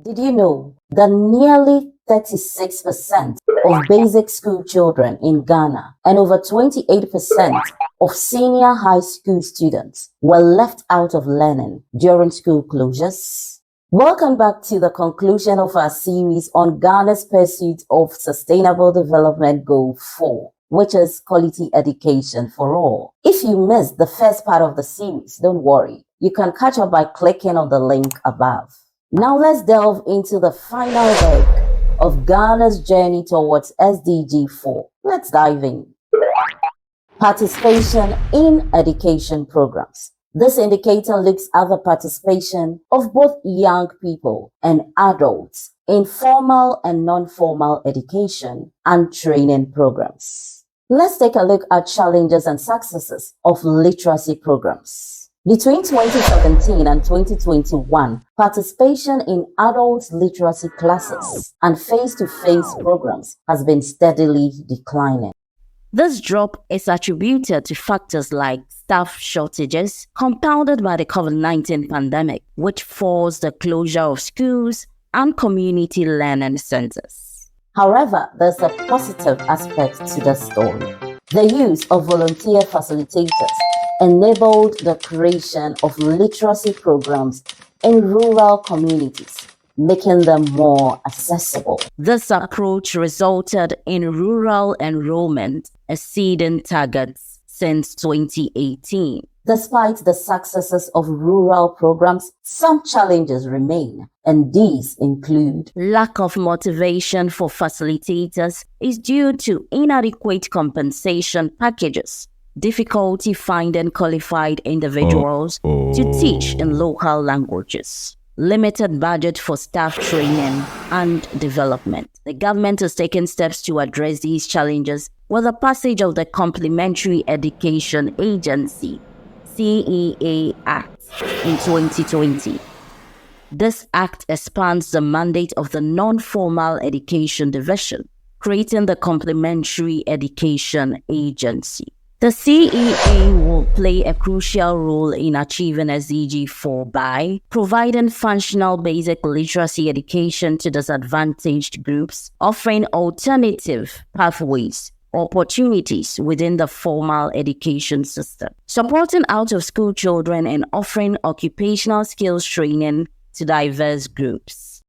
Did you know that nearly 36% of basic school children in Ghana and over 28% of senior high school students were left out of learning during school closures? Welcome back to the conclusion of our series on Ghana's pursuit of Sustainable Development Goal 4, which is quality education for all. If you missed the first part of the series, don't worry. You can catch up by clicking on the link above. Now let's delve into the final leg of Ghana's journey towards SDG 4. Let's dive in. Participation in education programs. This indicator looks at the participation of both young people and adults in formal and non-formal education and training programs. Let's take a look at challenges and successes of literacy programs. Between 2017 and 2021, participation in adult literacy classes and face-to-face programs has been steadily declining. This drop is attributed to factors like staff shortages, compounded by the COVID-19 pandemic, which forced the closure of schools and community learning centers. However, there's a positive aspect to the story. The use of volunteer facilitators enabled the creation of literacy programs in rural communities, making them more accessible. This approach resulted in rural enrollment exceeding targets since 2018. Despite the successes of rural programs, some challenges remain, and these include lack of motivation for facilitators is due to inadequate compensation packages, difficulty finding qualified individuals to teach in local languages, limited budget for staff training and development. The government has taken steps to address these challenges with the passage of the Complementary Education Agency (CEA) Act in 2020. This act expands the mandate of the Non-Formal Education Division, creating the Complementary Education Agency. The CEA will play a crucial role in achieving SDG 4 by providing functional basic literacy education to disadvantaged groups, offering alternative pathways, opportunities within the formal education system, supporting out-of-school children and offering occupational skills training to diverse groups.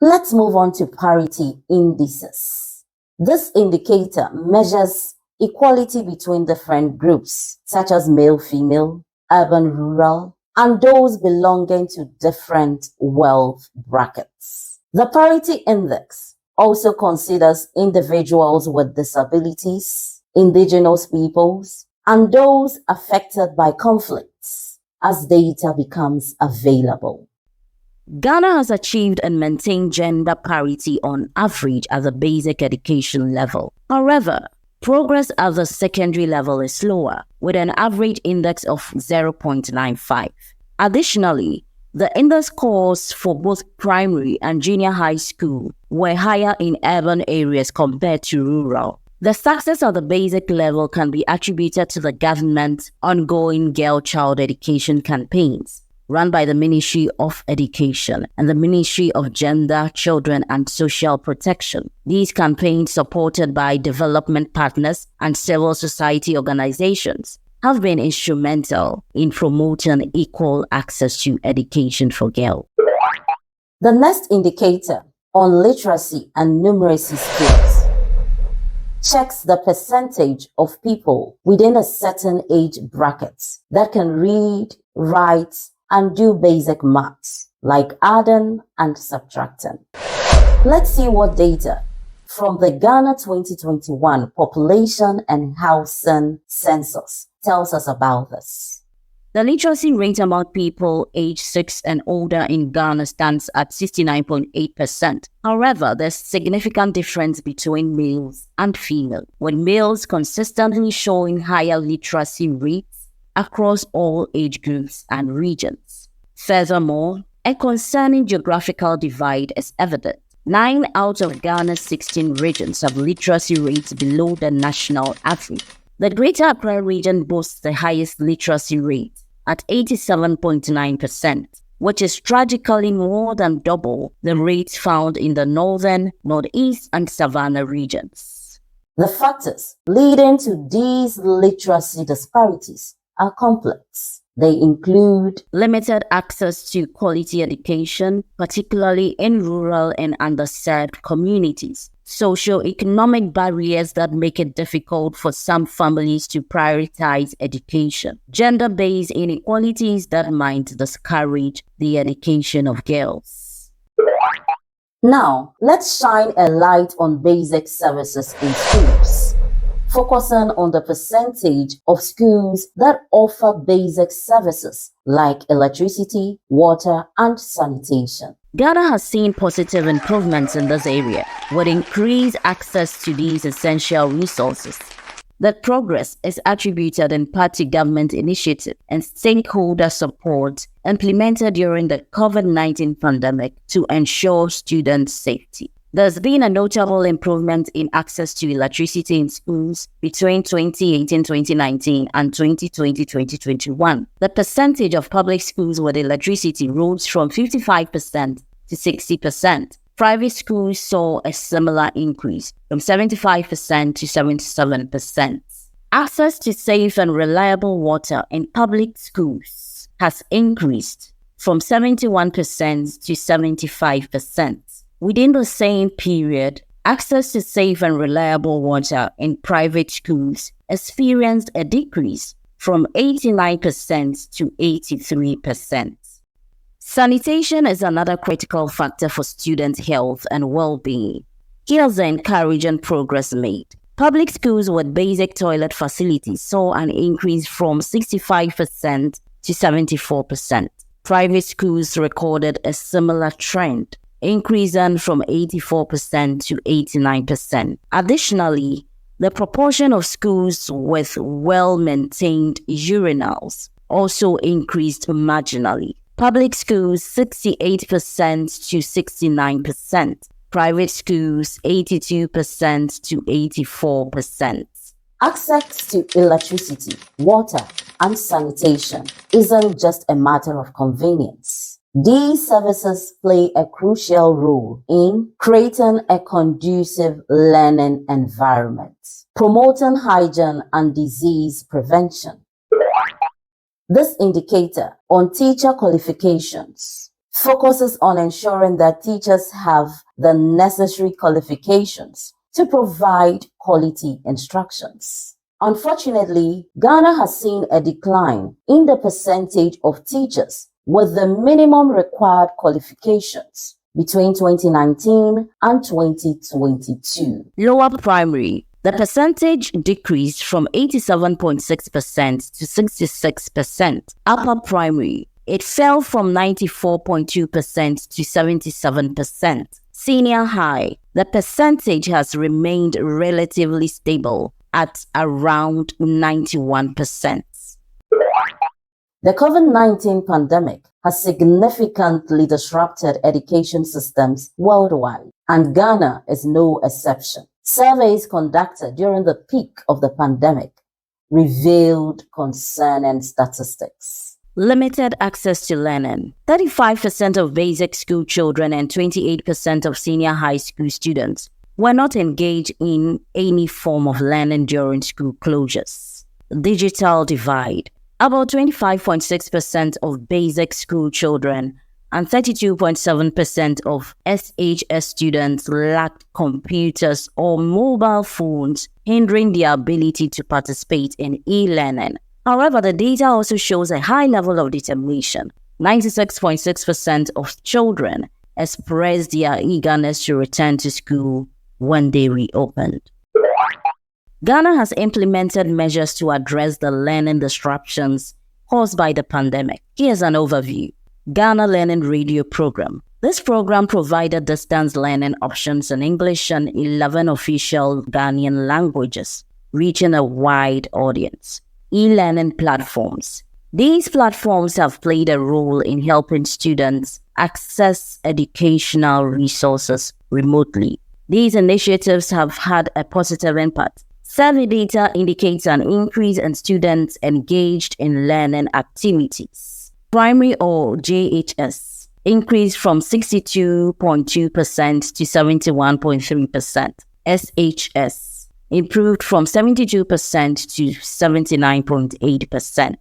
Let's move on to Parity Indices. This indicator measures equality between different groups, such as male-female, urban-rural, and those belonging to different wealth brackets. The Parity Index also considers individuals with disabilities, indigenous peoples, and those affected by conflicts as data becomes available. Ghana has achieved and maintained gender parity on average at the basic education level. However, progress at the secondary level is slower, with an average index of 0.95. Additionally, the index scores for both primary and junior high school were higher in urban areas compared to rural. The success at the basic level can be attributed to the government's ongoing girl-child education campaigns, run by the Ministry of Education and the Ministry of Gender, Children and Social Protection. These campaigns, supported by development partners and civil society organizations, have been instrumental in promoting equal access to education for girls. The next indicator on literacy and numeracy skills checks the percentage of people within a certain age bracket that can read, write, and do basic maths like adding and subtracting. Let's see what data from the Ghana 2021 Population and Housing Census tells us about this. The literacy rate among people aged 6 and older in Ghana stands at 69.8%. However, there's significant difference between males and females, with males consistently showing higher literacy rates across all age groups and regions. Furthermore, a concerning geographical divide is evident. 9 out of Ghana's 16 regions have literacy rates below the national average. The Greater Accra region boasts the highest literacy rate at 87.9%, which is tragically more than double the rates found in the northern, northeast, and savannah regions. The factors leading to these literacy disparities are complex. They include limited access to quality education, particularly in rural and underserved communities, socio-economic barriers that make it difficult for some families to prioritize education, gender-based inequalities that might discourage the education of girls. Now, let's shine a light on basic services in schools, focusing on the percentage of schools that offer basic services like electricity, water, and sanitation. Ghana has seen positive improvements in this area, with increased access to these essential resources. That progress is attributed in part to government initiative and stakeholder support implemented during the COVID-19 pandemic to ensure student safety. There's been a notable improvement in access to electricity in schools between 2018-2019 and 2020-2021. The percentage of public schools with electricity rose from 55% to 60%. Private schools saw a similar increase from 75% to 77%. Access to safe and reliable water in public schools has increased from 71% to 75%. Within the same period, access to safe and reliable water in private schools experienced a decrease from 89% to 83%. Sanitation is another critical factor for student health and well-being. Here's the encouraging progress made. Public schools with basic toilet facilities saw an increase from 65% to 74%. Private schools recorded a similar trend, increasing from 84% to 89%. Additionally, the proportion of schools with well-maintained urinals also increased marginally. Public schools 68% to 69%, private schools 82% to 84%. Access to electricity, water, and sanitation isn't just a matter of convenience. These services play a crucial role in creating a conducive learning environment, promoting hygiene and disease prevention. This indicator on teacher qualifications focuses on ensuring that teachers have the necessary qualifications to provide quality instructions. Unfortunately, Ghana has seen a decline in the percentage of teachers with the minimum required qualifications between 2019 and 2022. Lower primary, the percentage decreased from 87.6% to 66%. Upper primary, it fell from 94.2% to 77%. Senior high, the percentage has remained relatively stable at around 91%. The COVID-19 pandemic has significantly disrupted education systems worldwide, and Ghana is no exception. Surveys conducted during the peak of the pandemic revealed concerning statistics. Limited access to learning. 35% of basic school children and 28% of senior high school students were not engaged in any form of learning during school closures. Digital divide. About 25.6% of basic school children and 32.7% of SHS students lacked computers or mobile phones, hindering their ability to participate in e-learning. However, the data also shows a high level of determination. 96.6% of children expressed their eagerness to return to school when they reopened. Ghana has implemented measures to address the learning disruptions caused by the pandemic. Here's an overview. Ghana Learning Radio Program. This program provided distance learning options in English and 11 official Ghanaian languages, reaching a wide audience. E-learning platforms. These platforms have played a role in helping students access educational resources remotely. These initiatives have had a positive impact. Survey data indicates an increase in students engaged in learning activities. Primary or JHS increased from 62.2% to 71.3%. SHS improved from 72% to 79.8%.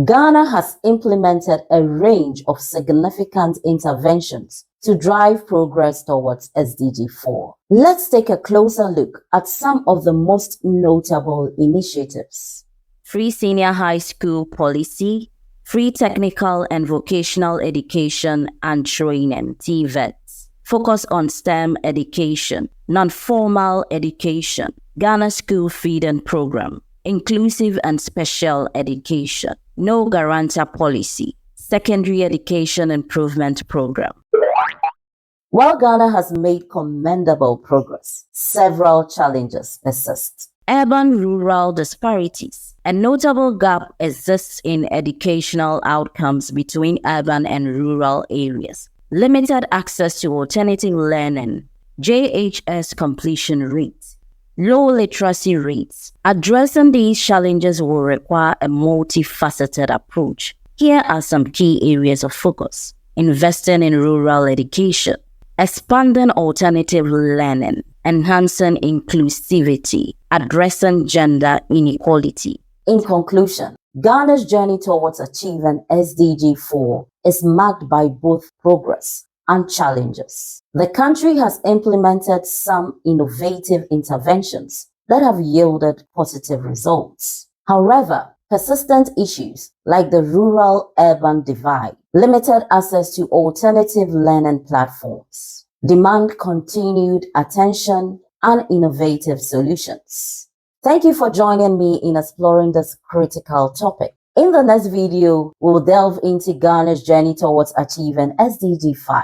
Ghana has implemented a range of significant interventions to drive progress towards SDG 4. Let's take a closer look at some of the most notable initiatives. Free senior high school policy, free technical and vocational education and training, TVETs, focus on STEM education, non-formal education, Ghana School Feeding Program, inclusive and special education, no guarantor policy, secondary education improvement program. While Ghana has made commendable progress, several challenges persist. Urban-rural disparities. A notable gap exists in educational outcomes between urban and rural areas. Limited access to alternative learning, JHS completion rates, low literacy rates. Addressing these challenges will require a multifaceted approach. Here are some key areas of focus: investing in rural education, expanding alternative learning, enhancing inclusivity, addressing gender inequality. In conclusion, Ghana's journey towards achieving SDG 4 is marked by both progress and challenges. The country has implemented some innovative interventions that have yielded positive results. However, persistent issues like the rural-urban divide, limited access to alternative learning platforms, demand continued attention and innovative solutions. Thank you for joining me in exploring this critical topic. In the next video, we'll delve into Ghana's journey towards achieving SDG 5.